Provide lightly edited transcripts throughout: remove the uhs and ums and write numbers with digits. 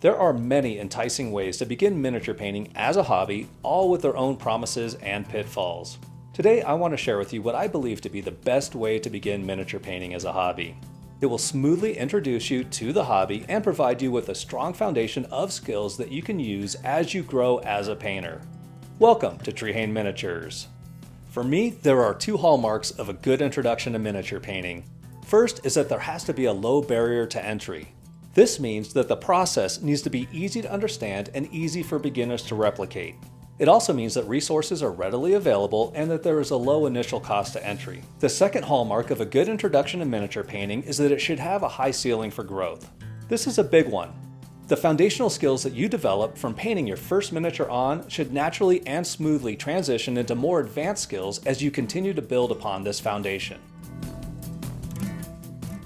There are many enticing ways to begin miniature painting as a hobby, all with their own promises and pitfalls. Today I want to share with you what I believe to be the best way to begin miniature painting as a hobby. It will smoothly introduce you to the hobby and provide you with a strong foundation of skills that you can use as you grow as a painter. Welcome to Trehane Miniatures. For me, there are two hallmarks of a good introduction to miniature painting. First is that there has to be a low barrier to entry. This means that the process needs to be easy to understand and easy for beginners to replicate. It also means that resources are readily available and that there is a low initial cost to entry. The second hallmark of a good introduction to miniature painting is that it should have a high ceiling for growth. This is a big one. The foundational skills that you develop from painting your first miniature on should naturally and smoothly transition into more advanced skills as you continue to build upon this foundation.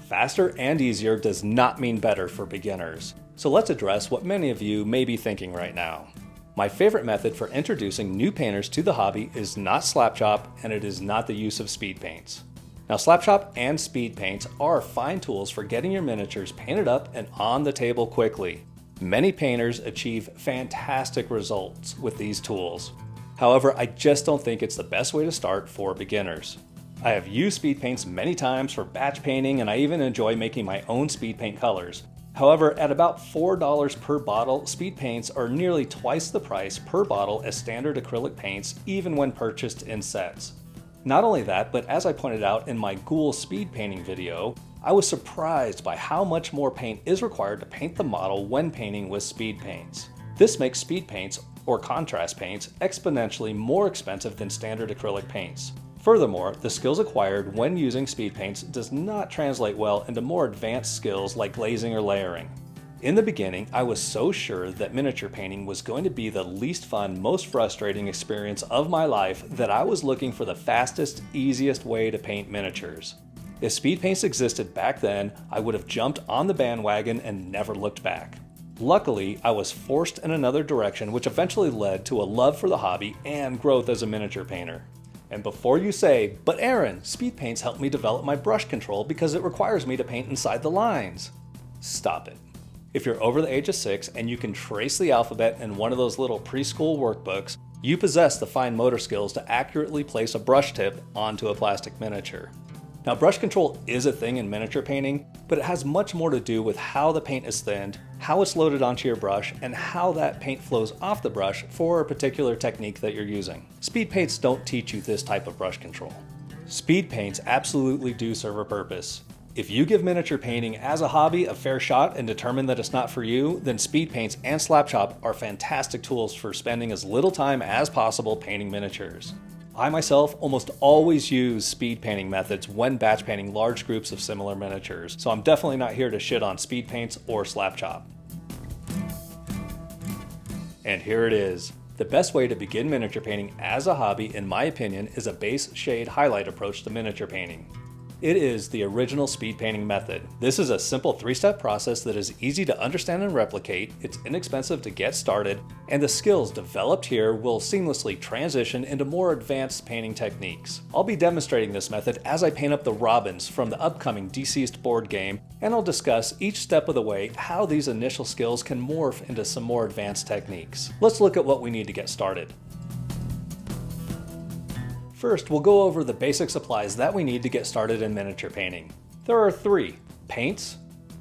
Faster and easier does not mean better for beginners. So let's address what many of you may be thinking right now. My favorite method for introducing new painters to the hobby is not slap chop, and it is not the use of speed paints. Now, slap chop and speed paints are fine tools for getting your miniatures painted up and on the table quickly. Many painters achieve fantastic results with these tools. However, I just don't think it's the best way to start for beginners. I have used speed paints many times for batch painting, and I even enjoy making my own speed paint colors. However, at about $4 per bottle, speed paints are nearly twice the price per bottle as standard acrylic paints, even when purchased in sets. Not only that, but as I pointed out in my Ghoul speed painting video, I was surprised by how much more paint is required to paint the model when painting with speed paints. This makes speed paints, or contrast paints, exponentially more expensive than standard acrylic paints. Furthermore, the skills acquired when using speed paints does not translate well into more advanced skills like glazing or layering. In the beginning, I was so sure that miniature painting was going to be the least fun, most frustrating experience of my life that I was looking for the fastest, easiest way to paint miniatures. If speed paints existed back then, I would have jumped on the bandwagon and never looked back. Luckily, I was forced in another direction, which eventually led to a love for the hobby and growth as a miniature painter. And before you say, "But Aaron, speed paints help me develop my brush control because it requires me to paint inside the lines." Stop it. If you're over the age of 6 and you can trace the alphabet in one of those little preschool workbooks, you possess the fine motor skills to accurately place a brush tip onto a plastic miniature. Now, brush control is a thing in miniature painting, but it has much more to do with how the paint is thinned, how it's loaded onto your brush, and how that paint flows off the brush for a particular technique that you're using. Speed paints don't teach you this type of brush control. Speed paints absolutely do serve a purpose. If you give miniature painting as a hobby a fair shot and determine that it's not for you, then speed paints and slap chop are fantastic tools for spending as little time as possible painting miniatures. I myself almost always use speed painting methods when batch painting large groups of similar miniatures, so I'm definitely not here to shit on speed paints or slap chop. And here it is. The best way to begin miniature painting as a hobby, in my opinion, is a base shade highlight approach to miniature painting. It is the original speed painting method. This is a simple 3-step process that is easy to understand and replicate, it's inexpensive to get started, and the skills developed here will seamlessly transition into more advanced painting techniques. I'll be demonstrating this method as I paint up the Robins from the upcoming Deceased board game, and I'll discuss each step of the way how these initial skills can morph into some more advanced techniques. Let's look at what we need to get started. First, we'll go over the basic supplies that we need to get started in miniature painting. There are 3: paints,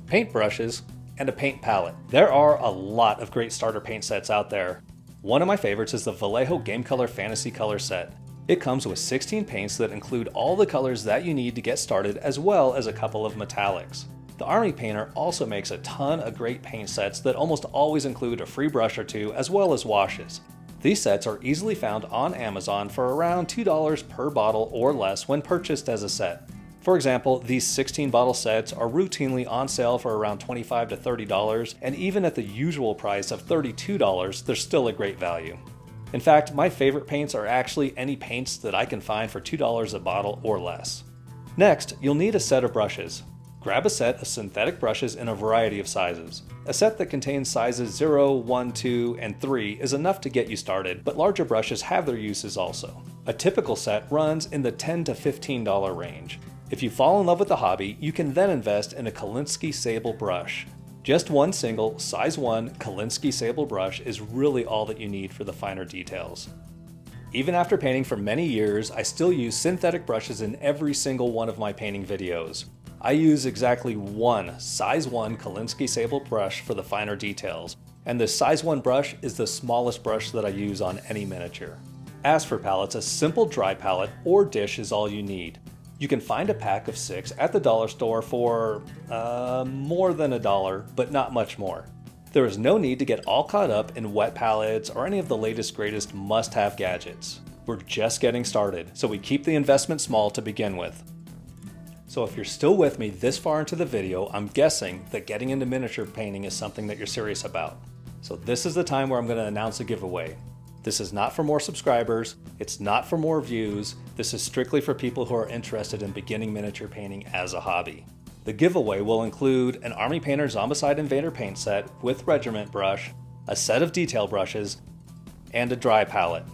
paint brushes, and a paint palette. There are a lot of great starter paint sets out there. One of my favorites is the Vallejo Game Color Fantasy Color Set. It comes with 16 paints that include all the colors that you need to get started, as well as a couple of metallics. The Army Painter also makes a ton of great paint sets that almost always include a free brush or two, as well as washes. These sets are easily found on Amazon for around $2 per bottle or less when purchased as a set. For example, these 16 bottle sets are routinely on sale for around $25 to $30, and even at the usual price of $32, they're still a great value. In fact, my favorite paints are actually any paints that I can find for $2 a bottle or less. Next, you'll need a set of brushes. Grab a set of synthetic brushes in a variety of sizes. A set that contains sizes 0, 1, 2, and 3 is enough to get you started, but larger brushes have their uses also. A typical set runs in the $10 to $15 range. If you fall in love with the hobby, you can then invest in a Kolinsky Sable brush. Just one single size 1 Kolinsky sable brush is really all that you need for the finer details. Even after painting for many years, I still use synthetic brushes in every single one of my painting videos. I use exactly one size 1 Kolinsky sable brush for the finer details, and this size 1 brush is the smallest brush that I use on any miniature. As for palettes, a simple dry palette or dish is all you need. You can find a pack of 6 at the dollar store for more than $1, but not much more. There is no need to get all caught up in wet palettes or any of the latest greatest must-have gadgets. We're just getting started, so we keep the investment small to begin with. So if you're still with me this far into the video, I'm guessing that getting into miniature painting is something that you're serious about. So this is the time where I'm going to announce a giveaway. This is not for more subscribers, it's not for more views, this is strictly for people who are interested in beginning miniature painting as a hobby. The giveaway will include an Army Painter Zombicide Invader paint set with regiment brush, a set of detail brushes, and a dry palette.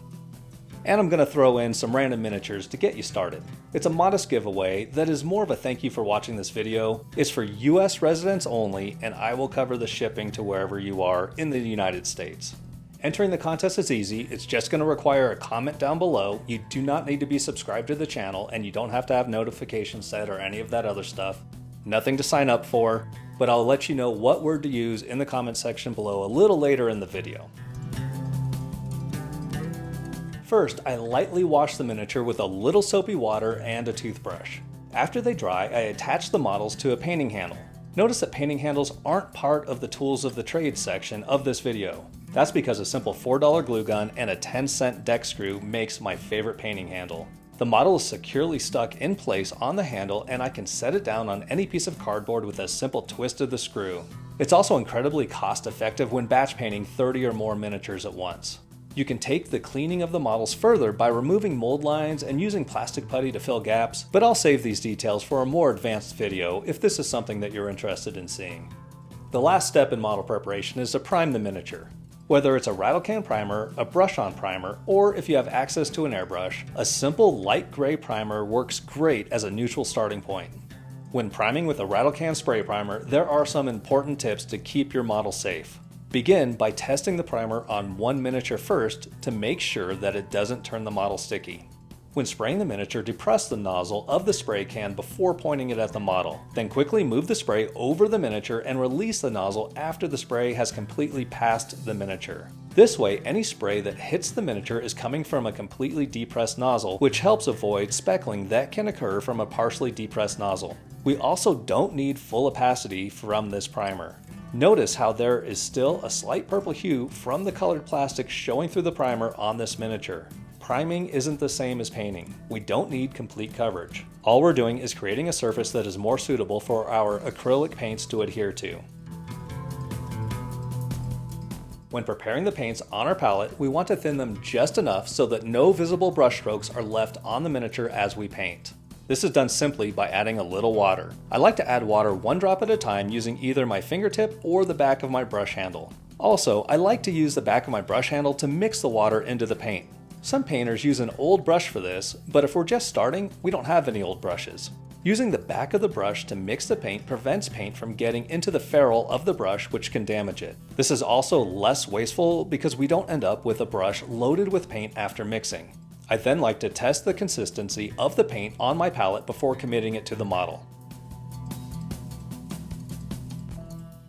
And I'm going to throw in some random miniatures to get you started. It's a modest giveaway that is more of a thank you for watching this video. It's for US residents only, and I will cover the shipping to wherever you are in the United States. Entering the contest is easy, it's just going to require a comment down below. You do not need to be subscribed to the channel, and you don't have to have notifications set or any of that other stuff. Nothing to sign up for, but I'll let you know what word to use in the comment section below a little later in the video. First, I lightly wash the miniature with a little soapy water and a toothbrush. After they dry, I attach the models to a painting handle. Notice that painting handles aren't part of the tools of the trade section of this video. That's because a simple $4 glue gun and a 10-cent deck screw makes my favorite painting handle. The model is securely stuck in place on the handle, and I can set it down on any piece of cardboard with a simple twist of the screw. It's also incredibly cost-effective when batch painting 30 or more miniatures at once. You can take the cleaning of the models further by removing mold lines and using plastic putty to fill gaps, but I'll save these details for a more advanced video if this is something that you're interested in seeing. The last step in model preparation is to prime the miniature. Whether it's a rattle can primer, a brush-on primer, or if you have access to an airbrush, a simple light gray primer works great as a neutral starting point. When priming with a rattle can spray primer, there are some important tips to keep your model safe. Begin by testing the primer on one miniature first to make sure that it doesn't turn the model sticky. When spraying the miniature, depress the nozzle of the spray can before pointing it at the model. Then quickly move the spray over the miniature and release the nozzle after the spray has completely passed the miniature. This way, any spray that hits the miniature is coming from a completely depressed nozzle, which helps avoid speckling that can occur from a partially depressed nozzle. We also don't need full opacity from this primer. Notice how there is still a slight purple hue from the colored plastic showing through the primer on this miniature. Priming isn't the same as painting. We don't need complete coverage. All we're doing is creating a surface that is more suitable for our acrylic paints to adhere to. When preparing the paints on our palette, we want to thin them just enough so that no visible brush strokes are left on the miniature as we paint. This is done simply by adding a little water. I like to add water 1 drop at a time using either my fingertip or the back of my brush handle. Also, I like to use the back of my brush handle to mix the water into the paint. Some painters use an old brush for this, but if we're just starting, we don't have any old brushes. Using the back of the brush to mix the paint prevents paint from getting into the ferrule of the brush, which can damage it. This is also less wasteful because we don't end up with a brush loaded with paint after mixing. I then like to test the consistency of the paint on my palette before committing it to the model.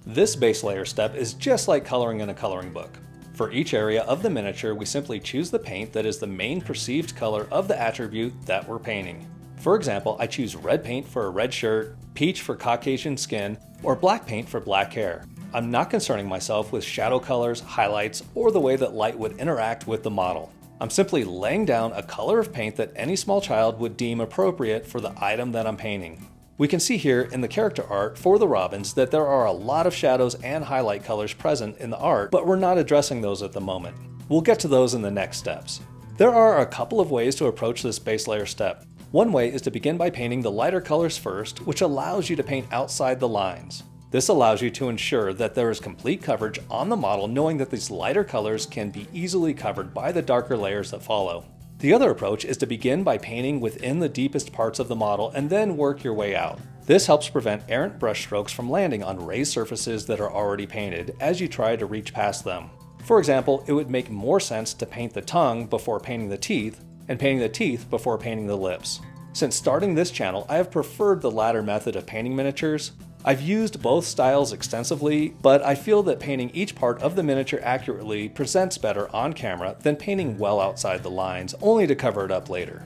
This base layer step is just like coloring in a coloring book. For each area of the miniature, we simply choose the paint that is the main perceived color of the attribute that we're painting. For example, I choose red paint for a red shirt, peach for Caucasian skin, or black paint for black hair. I'm not concerning myself with shadow colors, highlights, or the way that light would interact with the model. I'm simply laying down a color of paint that any small child would deem appropriate for the item that I'm painting. We can see here in the character art for the Robins that there are a lot of shadows and highlight colors present in the art, but we're not addressing those at the moment. We'll get to those in the next steps. There are a couple of ways to approach this base layer step. One way is to begin by painting the lighter colors first, which allows you to paint outside the lines. This allows you to ensure that there is complete coverage on the model, knowing that these lighter colors can be easily covered by the darker layers that follow. The other approach is to begin by painting within the deepest parts of the model and then work your way out. This helps prevent errant brush strokes from landing on raised surfaces that are already painted as you try to reach past them. For example, it would make more sense to paint the tongue before painting the teeth, and painting the teeth before painting the lips. Since starting this channel, I have preferred the latter method of painting miniatures. I've used both styles extensively, but I feel that painting each part of the miniature accurately presents better on camera than painting well outside the lines, only to cover it up later.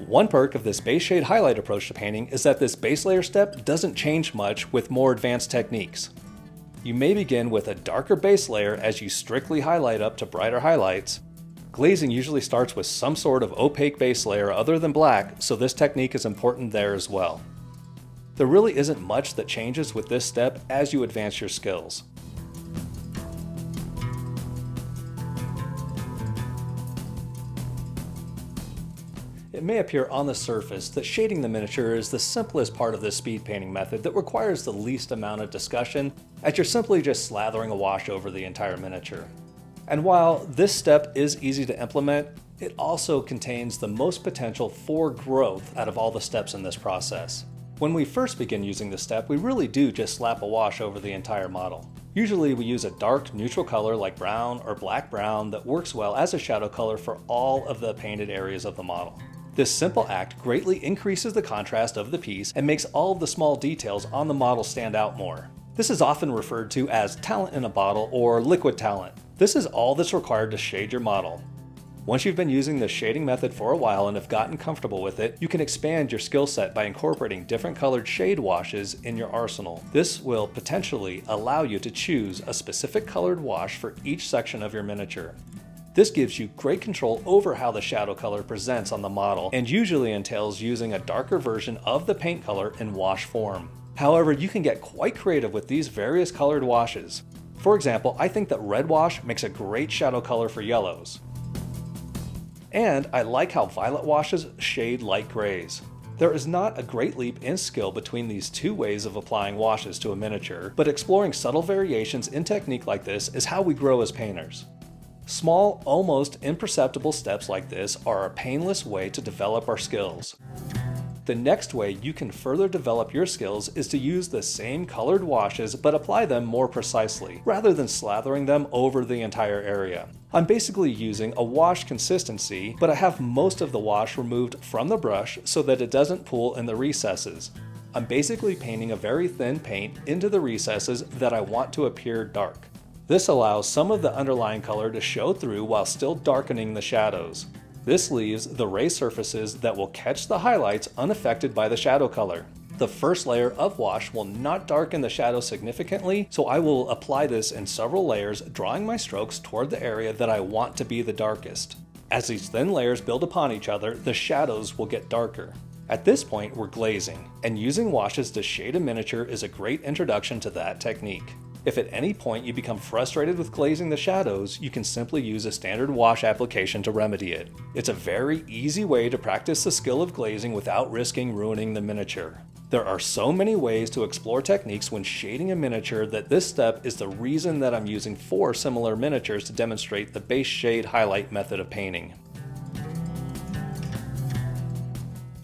One perk of this base shade highlight approach to painting is that this base layer step doesn't change much with more advanced techniques. You may begin with a darker base layer as you strictly highlight up to brighter highlights. Glazing usually starts with some sort of opaque base layer other than black, so this technique is important there as well. There really isn't much that changes with this step as you advance your skills. It may appear on the surface that shading the miniature is the simplest part of this speed painting method that requires the least amount of discussion, as you're simply just slathering a wash over the entire miniature. And while this step is easy to implement, it also contains the most potential for growth out of all the steps in this process. When we first begin using this step, we really do just slap a wash over the entire model. Usually we use a dark neutral color like brown or black brown that works well as a shadow color for all of the painted areas of the model. This simple act greatly increases the contrast of the piece and makes all of the small details on the model stand out more. This is often referred to as talent in a bottle or liquid talent. This is all that's required to shade your model. Once you've been using this shading method for a while and have gotten comfortable with it, you can expand your skill set by incorporating different colored shade washes in your arsenal. This will potentially allow you to choose a specific colored wash for each section of your miniature. This gives you great control over how the shadow color presents on the model and usually entails using a darker version of the paint color in wash form. However, you can get quite creative with these various colored washes. For example, I think that red wash makes a great shadow color for yellows. And I like how violet washes shade light grays. There is not a great leap in skill between these two ways of applying washes to a miniature, but exploring subtle variations in technique like this is how we grow as painters. Small, almost imperceptible steps like this are a painless way to develop our skills. The next way you can further develop your skills is to use the same colored washes but apply them more precisely, rather than slathering them over the entire area. I'm basically using a wash consistency, but I have most of the wash removed from the brush so that it doesn't pool in the recesses. I'm basically painting a very thin paint into the recesses that I want to appear dark. This allows some of the underlying color to show through while still darkening the shadows. This leaves the raised surfaces that will catch the highlights unaffected by the shadow color. The first layer of wash will not darken the shadow significantly, so I will apply this in several layers, drawing my strokes toward the area that I want to be the darkest. As these thin layers build upon each other, the shadows will get darker. At this point, we're glazing, and using washes to shade a miniature is a great introduction to that technique. If at any point you become frustrated with glazing the shadows, you can simply use a standard wash application to remedy it. It's a very easy way to practice the skill of glazing without risking ruining the miniature. There are so many ways to explore techniques when shading a miniature that this step is the reason that I'm using 4 similar miniatures to demonstrate the base shade highlight method of painting.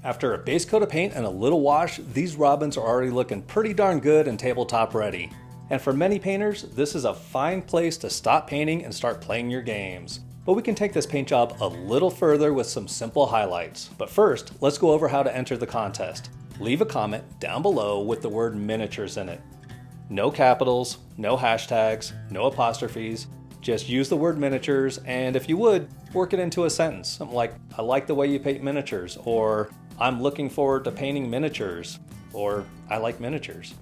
After a base coat of paint and a little wash, these robins are already looking pretty darn good and tabletop ready. And for many painters, this is a fine place to stop painting and start playing your games. But we can take this paint job a little further with some simple highlights. But first, let's go over how to enter the contest. Leave a comment down below with the word miniatures in it. No capitals, no hashtags, no apostrophes. Just use the word miniatures, and if you would, work it into a sentence. Something like, I like the way you paint miniatures, or I'm looking forward to painting miniatures, or I like miniatures.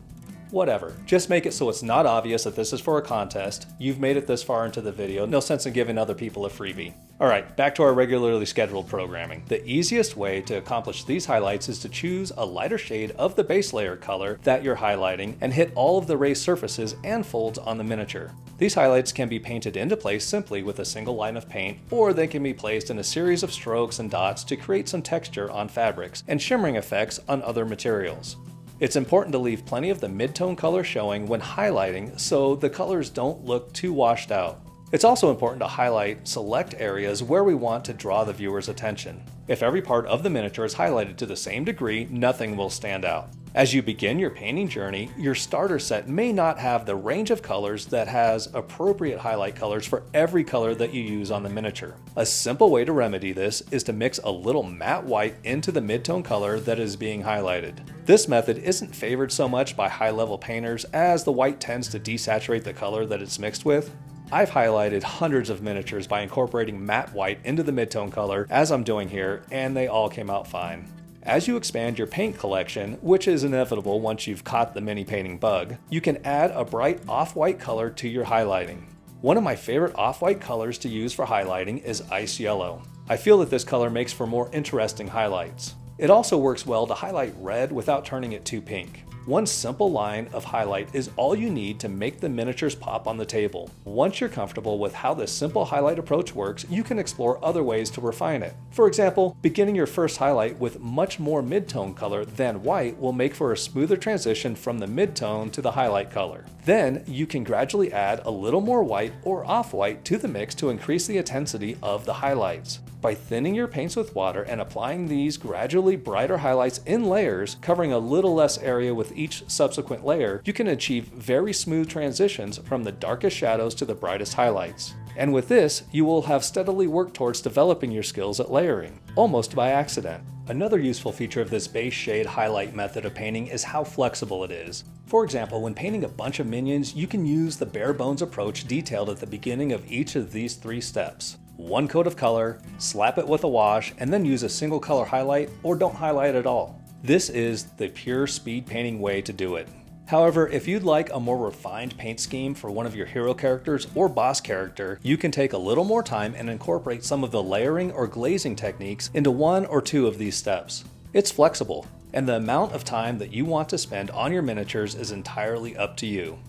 Whatever. Just make it so it's not obvious that this is for a contest. You've made it this far into the video, no sense in giving other people a freebie. Alright, back to our regularly scheduled programming. The easiest way to accomplish these highlights is to choose a lighter shade of the base layer color that you're highlighting and hit all of the raised surfaces and folds on the miniature. These highlights can be painted into place simply with a single line of paint, or they can be placed in a series of strokes and dots to create some texture on fabrics and shimmering effects on other materials. It's important to leave plenty of the mid-tone color showing when highlighting so the colors don't look too washed out. It's also important to highlight select areas where we want to draw the viewer's attention. If every part of the miniature is highlighted to the same degree, nothing will stand out. As you begin your painting journey, your starter set may not have the range of colors that has appropriate highlight colors for every color that you use on the miniature. A simple way to remedy this is to mix a little matte white into the midtone color that is being highlighted. This method isn't favored so much by high-level painters as the white tends to desaturate the color that it's mixed with. I've highlighted hundreds of miniatures by incorporating matte white into the midtone color as I'm doing here, and they all came out fine. As you expand your paint collection, which is inevitable once you've caught the mini painting bug, you can add a bright off-white color to your highlighting. One of my favorite off-white colors to use for highlighting is ice yellow. I feel that this color makes for more interesting highlights. It also works well to highlight red without turning it too pink. One simple line of highlight is all you need to make the miniatures pop on the table. Once you're comfortable with how this simple highlight approach works, you can explore other ways to refine it. For example, beginning your first highlight with much more midtone color than white will make for a smoother transition from the midtone to the highlight color. Then you can gradually add a little more white or off-white to the mix to increase the intensity of the highlights. By thinning your paints with water and applying these gradually brighter highlights in layers, covering a little less area with each subsequent layer, you can achieve very smooth transitions from the darkest shadows to the brightest highlights. And with this, you will have steadily worked towards developing your skills at layering, almost by accident. Another useful feature of this base shade highlight method of painting is how flexible it is. For example, when painting a bunch of minions, you can use the bare bones approach detailed at the beginning of each of these 3 steps. One coat of color, slap it with a wash, and then use a single color highlight or don't highlight at all. This is the pure speed painting way to do it. However, if you'd like a more refined paint scheme for one of your hero characters or boss character, you can take a little more time and incorporate some of the layering or glazing techniques into 1 or 2 of these steps. It's flexible, and the amount of time that you want to spend on your miniatures is entirely up to you.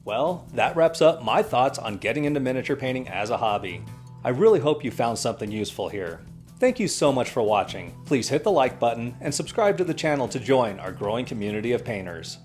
Well, that wraps up my thoughts on getting into miniature painting as a hobby. I really hope you found something useful here. Thank you so much for watching. Please hit the like button and subscribe to the channel to join our growing community of painters.